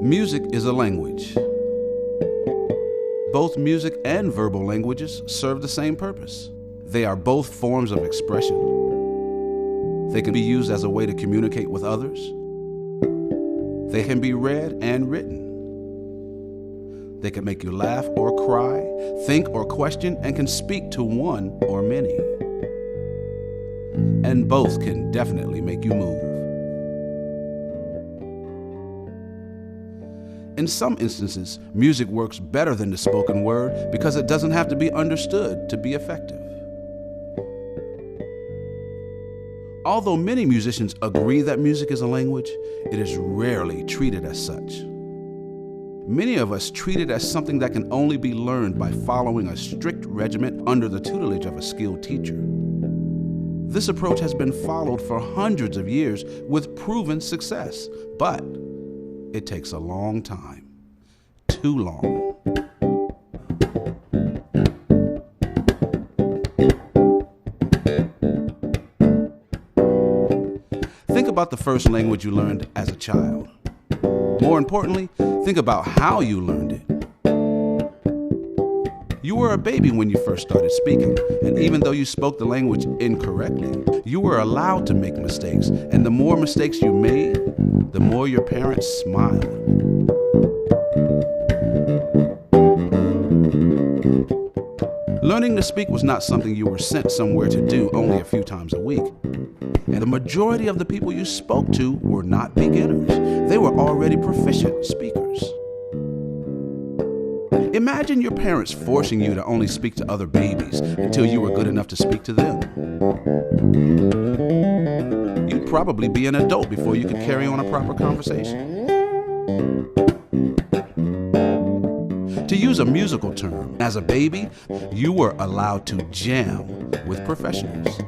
Music is a language. Both music and verbal languages serve the same purpose. They are both forms of expression. They can be used as a way to communicate with others. They can be read and written. They can make you laugh or cry, think or question, and can speak to one or many. And both can definitely make you move. In some instances, music works better than the spoken word because it doesn't have to be understood to be effective. Although many musicians agree that music is a language, it is rarely treated as such. Many of us treat it as something that can only be learned by following a strict regimen under the tutelage of a skilled teacher. This approach has been followed for hundreds of years with proven success, but it takes a long time. Too long. Think about the first language you learned as a child. More importantly, think about how you learned it. You were a baby when you first started speaking, and even though you spoke the language incorrectly, you were allowed to make mistakes, and the more mistakes you made, the more your parents smiled. Learning to speak was not something you were sent somewhere to do only a few times a week. And the majority of the people you spoke to were not beginners. They were already proficient speakers. Imagine your parents forcing you to only speak to other babies until you were good enough to speak to them. You'd probably be an adult before you could carry on a proper conversation. To use a musical term, as a baby, you were allowed to jam with professionals.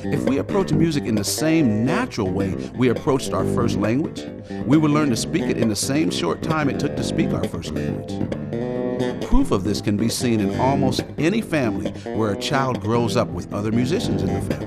If we approach music in the same natural way we approached our first language, we would learn to speak it in the same short time it took to speak our first language. Proof of this can be seen in almost any family where a child grows up with other musicians in the family.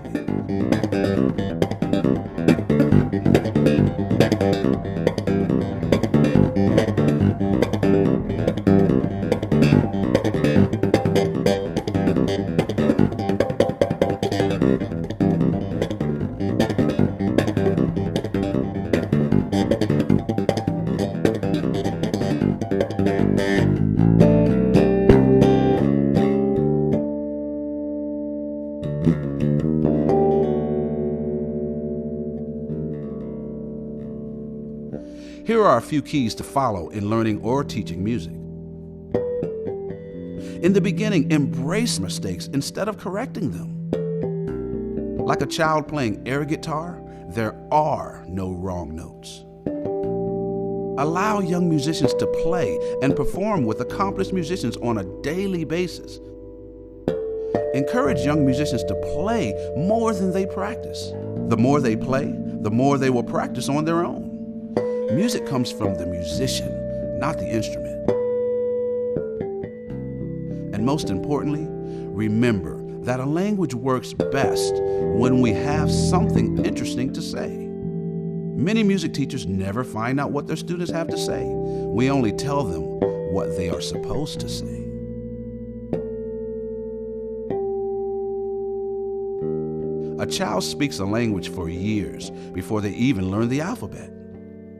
Here are a few keys to follow in learning or teaching music. In the beginning, embrace mistakes instead of correcting them. Like a child playing air guitar, there are no wrong notes. Allow young musicians to play and perform with accomplished musicians on a daily basis. Encourage young musicians to play more than they practice. The more they play, the more they will practice on their own. Music comes from the musician, not the instrument. And most importantly, remember that a language works best when we have something interesting to say. Many music teachers never find out what their students have to say. We only tell them what they are supposed to say. A child speaks a language for years before they even learn the alphabet.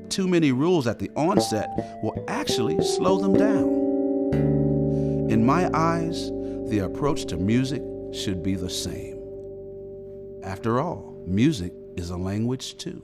Too many rules at the onset will actually slow them down. In my eyes, the approach to music should be the same. After all, music is a language too.